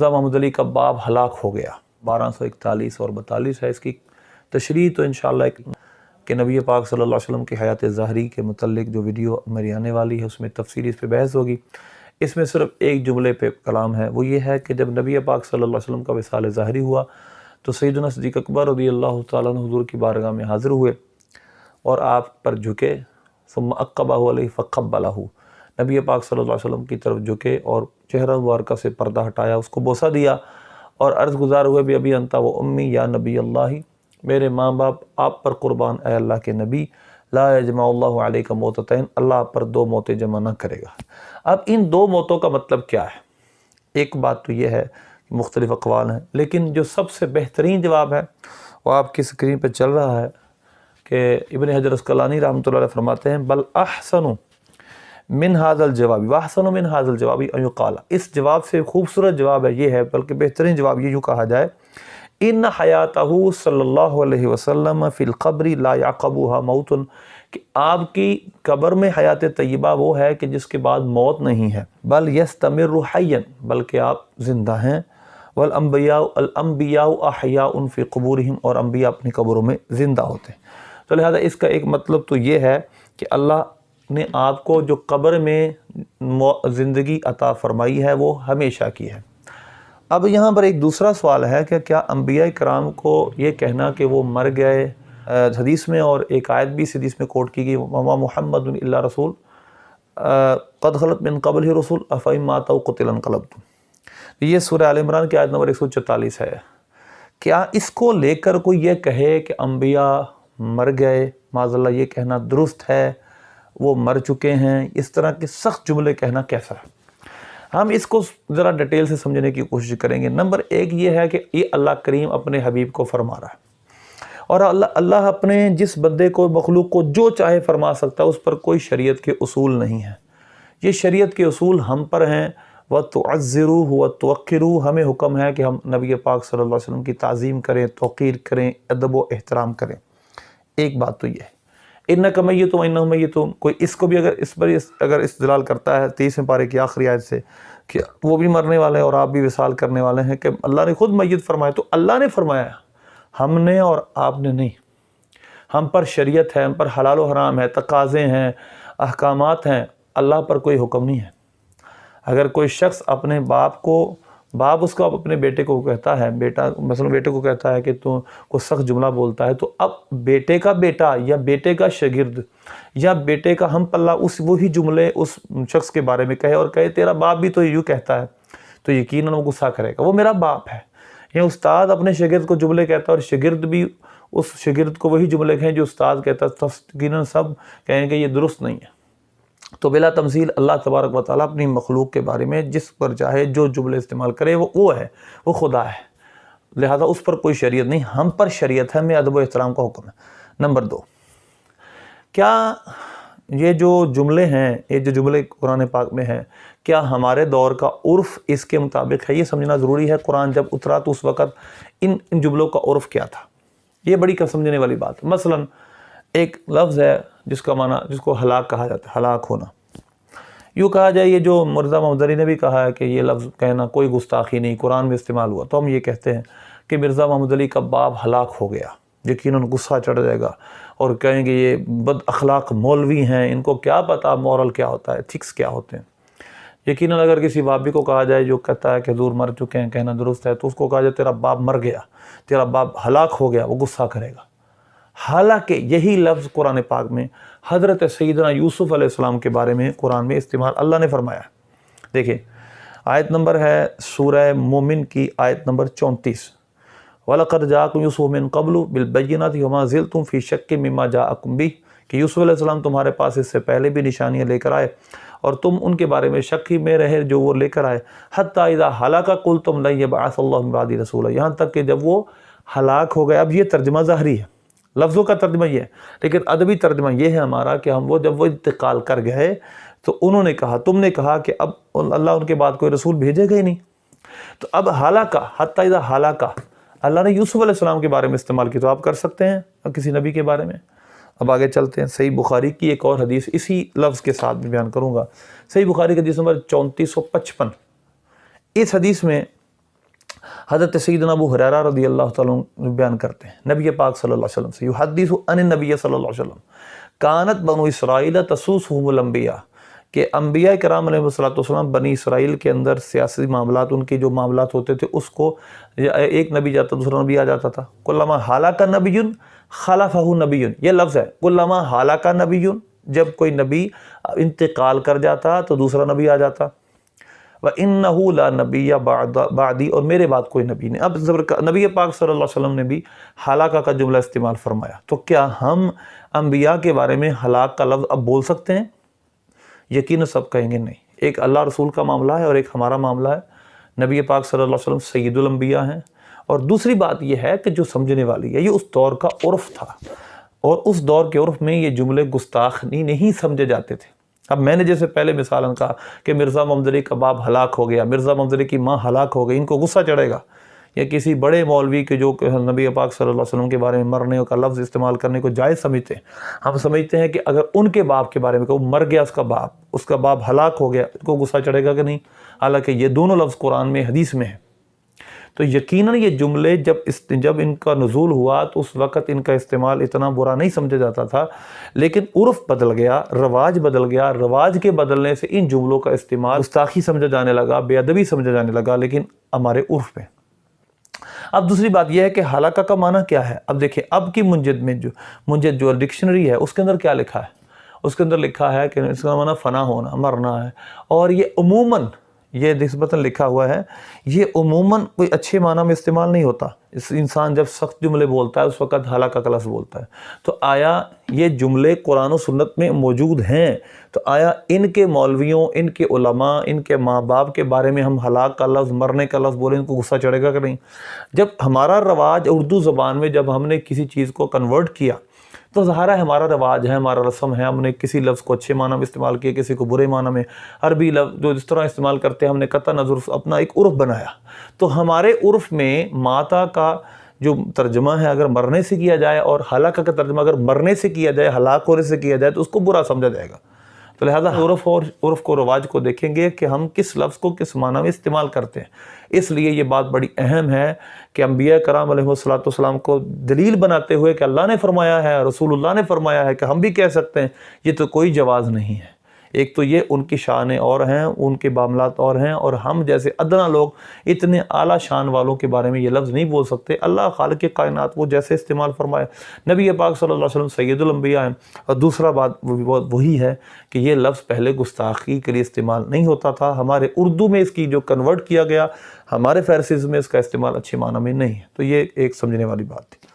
مرزا محمد علی کا باپ ہلاک ہو گیا، 1241 اور 42 ہے اس کی تشریح تو انشاءاللہ کہ نبی پاک صلی اللہ علیہ وسلم کی حیات ظاہری کے متعلق جو ویڈیو میری آنے والی ہے اس میں تفصیلی اس پہ بحث ہوگی۔ اس میں صرف ایک جملے پہ کلام ہے، وہ یہ ہے کہ جب نبی پاک صلی اللہ علیہ وسلم کا وصال ظاہری ہوا تو سیدنا صدیق اکبر رضی اللہ تعالیٰ عنہ حضور کی بارگاہ میں حاضر ہوئے اور آپ پر جھکے، ثم اقبہ علیہ فقبلہ، نبی پاک صلی اللہ علیہ وسلم کی طرف جھکے اور چہرہ مبارکہ سے پردہ ہٹایا، اس کو بوسہ دیا اور عرض گزار ہوئے بھی ابی انت و امی یا نبی اللہ، میرے ماں باپ آپ پر قربان اے اللہ کے نبی، لا یجمع اللہ علیک موتتین، اللہ آپ پر دو موتیں جمع نہ کرے گا۔ اب ان دو موتوں کا مطلب کیا ہے؟ ایک بات تو یہ ہے کہ مختلف اقوال ہیں، لیکن جو سب سے بہترین جواب ہے وہ آپ کی اسکرین پہ چل رہا ہے کہ ابن حجر اسقلانی رحمۃ اللہ علیہ فرماتے ہیں بل احسن من ھذا الجواب واحسن من ھذا الجواب ان یقال، اس جواب سے خوبصورت جواب ہے یہ ہے، بلکہ بہترین جواب یہ یوں کہا جائے ان حیاتہ صلی اللہ علیہ وسلم فی القبر لا یعقبھا موت، کہ آپ کی قبر میں حیات طیبہ وہ ہے کہ جس کے بعد موت نہیں ہے، بل یستمر حیا، بلکہ آپ زندہ ہیں، والانبیاء احیاء فی قبورہم، اور انبیاء اپنی قبروں میں زندہ ہوتے ہیں۔ تو لہذا اس کا ایک مطلب تو یہ ہے کہ اللہ نے آپ کو جو قبر میں زندگی عطا فرمائی ہے وہ ہمیشہ کی ہے۔ اب یہاں پر ایک دوسرا سوال ہے کہ کیا انبیاء کرام کو یہ کہنا کہ وہ مر گئے، حدیث میں اور ایک آیت بھی اس حدیث میں کوٹ کی گئی وما محمد الا رسول قد خلت من قبلہ رسول افئن مات او قتل انقلبتم، یہ سورہ آل عمران کی آیت نمبر 144 ہے۔ کیا اس کو لے کر کوئی یہ کہے کہ انبیاء مر گئے، معاذ اللہ یہ کہنا درست ہے، وہ مر چکے ہیں، اس طرح کے سخت جملے کہنا کیسا ہے؟ ہم اس کو ذرا ڈیٹیل سے سمجھنے کی کوشش کریں گے۔ نمبر ایک یہ ہے کہ یہ اللہ کریم اپنے حبیب کو فرما رہا ہے، اور اللہ اپنے جس بندے کو، مخلوق کو جو چاہے فرما سکتا ہے، اس پر کوئی شریعت کے اصول نہیں ہیں۔ یہ شریعت کے اصول ہم پر ہیں، وَتُعَزِّرُوهُ وَتُوَقِّرُوهُ، ہمیں حکم ہے کہ ہم نبی پاک صلی اللہ علیہ وسلم کی تعظیم کریں، توقیر کریں، ادب و احترام کریں۔ ایک بات تو یہ ہے اِنَّكَ مَيِّتٌ وَإِنَّهُم مَيِّتُونَ، کوئی اس کو بھی اگر استدلال کرتا ہے 30ویں پارے کی آخری آیت سے کہ وہ بھی مرنے والے ہیں اور آپ بھی وصال کرنے والے ہیں، کہ اللہ نے خود میت فرمایا، تو اللہ نے فرمایا، ہم نے اور آپ نے نہیں۔ ہم پر شریعت ہے، ہم پر حلال و حرام ہے، تقاضے ہیں، احکامات ہیں، اللہ پر کوئی حکم نہیں ہے۔ اگر کوئی شخص اپنے باپ اس کو اپنے بیٹے کو کہتا ہے، مثلا بیٹے کو کہتا ہے کہ تو کوئی سخت جملہ بولتا ہے، تو اب بیٹے کا بیٹا یا بیٹے کا شاگرد یا بیٹے کا ہم پلہ وہی جملے اس شخص کے بارے میں کہے اور کہے تیرا باپ بھی تو یوں کہتا ہے، تو یقیناً وہ غصہ کرے گا، وہ میرا باپ ہے۔ یا استاد اپنے شاگرد کو جملے کہتا ہے اور شاگرد بھی اس شاگرد کو وہی جملے کہیں جو استاد کہتا ہے، یقیناً سب کہیں کہ یہ درست نہیں ہے۔ تو بلا تمثیل اللہ تبارک و تعالیٰ اپنی مخلوق کے بارے میں جس پر چاہے جو جملے استعمال کرے وہ ہے، وہ خدا ہے، لہذا اس پر کوئی شریعت نہیں، ہم پر شریعت ہے، ہمیں ادب و احترام کا حکم ہے۔ نمبر 2، کیا یہ جو جملے ہیں، یہ جو جملے قرآن پاک میں ہیں، کیا ہمارے دور کا عرف اس کے مطابق ہے؟ یہ سمجھنا ضروری ہے۔ قرآن جب اترا تو اس وقت ان جملوں کا عرف کیا تھا، یہ بڑی سمجھنے والی بات۔ مثلا ایک لفظ ہے جس کا معنی، جس کو ہلاک کہا جاتا ہے، ہلاک ہونا۔ یوں کہا جائے، یہ جو مرزا محمد علی نے بھی کہا ہے کہ یہ لفظ کہنا کوئی گستاخی نہیں، قرآن میں استعمال ہوا، تو ہم یہ کہتے ہیں کہ مرزا محمد علی کا باپ ہلاک ہو گیا، یقیناً غصہ چڑھ جائے گا اور کہیں گے یہ بد اخلاق مولوی ہیں، ان کو کیا پتہ مورل کیا ہوتا ہے، ایتھکس کیا ہوتے ہیں۔ یقیناً اگر کسی بابی کو کہا جائے جو کہتا ہے کہ حضور مر چکے ہیں، کہنا درست ہے، تو اس کو کہا جائے تیرا باپ مر گیا، تیرا باپ ہلاک ہو گیا، وہ غصہ کرے گا۔ حالانکہ یہی لفظ قرآن پاک میں حضرت سیدنا یوسف علیہ السلام کے بارے میں قرآن میں استعمال اللہ نے فرمایا ہے۔ دیکھیں آیت نمبر ہے سورہ مومن کی آیت نمبر 34، وَلَقَدْ جَاءَكُمْ يُوسُفُ مِن قَبْلُ بِالْبَيِّنَاتِ وَمَا زِلْتُمْ فِي شَكٍّ مِّمَّا جَاءَكُمْ بِهِ، کہ یوسف علیہ السلام تمہارے پاس اس سے پہلے بھی نشانیاں لے کر آئے اور تم ان کے بارے میں شک ہی میں رہے جو وہ لے کر آئے، حَتَّى إِذَا هَلَكَ قُلْتُمْ لَن يَبْعَثَ اللَّهُ مِن بَعْدِهِ رَسُولًا، یہاں تک کہ جب وہ ہلاک ہو گئے۔ اب یہ ترجمہ ظاہری ہے، لفظوں کا ترجمہ یہ ہے، لیکن ادبی ترجمہ یہ ہے ہمارا کہ جب وہ انتقال کر گئے تو انہوں نے کہا، تم نے کہا کہ اب اللہ ان کے بعد کوئی رسول بھیجے گا ہی نہیں۔ تو اب ہلاکہ، حتی اذا ہلاکہ، اللہ نے یوسف علیہ السلام کے بارے میں استعمال کی، تو آپ کر سکتے ہیں کسی نبی کے بارے میں۔ اب آگے چلتے ہیں، صحیح بخاری کی ایک اور حدیث اسی لفظ کے ساتھ بھی بیان کروں گا۔ صحیح بخاری کی حدیث نمبر 3455، اس حدیث میں حضرت سیدنا ابو ہریرہ رضی اللہ تعالیٰ عنہ بیان کرتے ہیں نبی پاک صلی اللہ علیہ وسلم سے، یحدث عن النبی صلی اللہ علیہ وسلم کانت بنو اسرائیل تسوسهم الانبیاء، کہ انبیاء کرام علیہ السلام بنی اسرائیل کے اندر سیاسی معاملات، ان کے جو معاملات ہوتے تھے اس کو ایک نبی جاتا دوسرا نبی آ جاتا تھا، کلما ہلاک نبی خلفہ نبی، یہ لفظ ہے کلما ہلاک نبی، جب کوئی نبی انتقال کر جاتا تو دوسرا نبی آ جاتا، وَإِنَّهُ لَا نَبِيَّ بَعْدِي، اور میرے بعد کوئی نبی نہیں۔ اب نبی پاک صلی اللہ علیہ وسلم نے بھی ہلاکہ کا جملہ استعمال فرمایا، تو کیا ہم انبیاء کے بارے میں ہلاک کا لفظ اب بول سکتے ہیں؟ یقیناً سب کہیں گے نہیں۔ ایک اللہ رسول کا معاملہ ہے اور ایک ہمارا معاملہ ہے۔ نبی پاک صلی اللہ علیہ وسلم سید الانبیاء ہیں، اور دوسری بات یہ ہے کہ جو سمجھنے والی ہے، یہ اس دور کا عرف تھا، اور اس دور کے عرف میں یہ جملے گستاخی نہیں سمجھے جاتے تھے۔ اب میں نے جیسے پہلے مثالاً کہا کہ مرزا محمد علی کا باپ ہلاک ہو گیا، مرزا محمد علی کی ماں ہلاک ہو گئی، ان کو غصہ چڑھے گا، یا کسی بڑے مولوی کے جو نبی پاک صلی اللہ علیہ وسلم کے بارے میں مرنے کا لفظ استعمال کرنے کو جائز سمجھتے ہیں، ہم سمجھتے ہیں کہ اگر ان کے باپ کے بارے میں کہ وہ مر گیا، اس کا باپ ہلاک ہو گیا، ان کو غصہ چڑھے گا کہ نہیں؟ حالانکہ یہ دونوں لفظ قرآن میں حدیث میں ہیں۔ تو یقیناً یہ جملے جب ان کا نزول ہوا تو اس وقت ان کا استعمال اتنا برا نہیں سمجھا جاتا تھا، لیکن عرف بدل گیا، رواج بدل گیا، رواج کے بدلنے سے ان جملوں کا استعمال گستاخی سمجھا جانے لگا، بے ادبی سمجھا جانے لگا، لیکن ہمارے عرف میں۔ اب دوسری بات یہ ہے کہ ہلاکہ کا معنی کیا ہے؟ اب دیکھیں اب کی منجد جو ڈکشنری ہے اس کے اندر کیا لکھا ہے؟ اس کے اندر لکھا ہے کہ اس کا معنی فنا ہونا، مرنا ہے، اور یہ عموماً یہ نسبتاً لکھا ہوا ہے، یہ عموماً کوئی اچھے معنی میں استعمال نہیں ہوتا۔ انسان جب سخت جملے بولتا ہے اس وقت ہلاکہ کا لفظ بولتا ہے۔ تو آیا یہ جملے قرآن و سنت میں موجود ہیں؟ تو آیا ان کے مولویوں، ان کے علماء، ان کے ماں باپ کے بارے میں ہم ہلاک کا لفظ، مرنے کا لفظ بولیں، ان کو غصہ چڑھے گا کہ نہیں؟ جب ہمارا رواج اردو زبان میں جب ہم نے کسی چیز کو کنورٹ کیا تو ظاہر ہے ہمارا رواج ہے، ہمارا رسم ہے، ہم نے کسی لفظ کو اچھے معنی میں استعمال کیا، کسی کو برے معنی میں، عربی لفظ جو اس طرح استعمال کرتے ہیں ہم نے قطع نظر اپنا ایک عرف بنایا۔ تو ہمارے عرف میں ماتا کا جو ترجمہ ہے اگر مرنے سے کیا جائے، اور ہلاکہ کا ترجمہ اگر مرنے سے کیا جائے، ہلاک ہونے سے کیا جائے، تو اس کو برا سمجھا جائے گا۔ تو لہذا عرف کو رواج کو دیکھیں گے کہ ہم کس لفظ کو کس معنی میں استعمال کرتے ہیں۔ اس لیے یہ بات بڑی اہم ہے کہ انبیاء کرام علیہ السلام کو دلیل بناتے ہوئے کہ اللہ نے فرمایا ہے، رسول اللہ نے فرمایا ہے، کہ ہم بھی کہہ سکتے ہیں، یہ تو کوئی جواز نہیں ہے۔ ایک تو یہ ان کی شانیں اور ہیں، ان کے معاملات اور ہیں، اور ہم جیسے ادنا لوگ اتنے اعلیٰ شان والوں کے بارے میں یہ لفظ نہیں بول سکتے۔ اللہ خالق کائنات وہ جیسے استعمال فرمائے، نبی پاک صلی اللہ علیہ وسلم سید الانبیاء ہیں۔ اور دوسرا بات وہی ہے کہ یہ لفظ پہلے گستاخی کے لیے استعمال نہیں ہوتا تھا، ہمارے اردو میں اس کی جو کنورٹ کیا گیا، ہمارے فہرست میں اس کا استعمال اچھے معنی میں نہیں ہے۔ تو یہ ایک سمجھنے والی بات تھی۔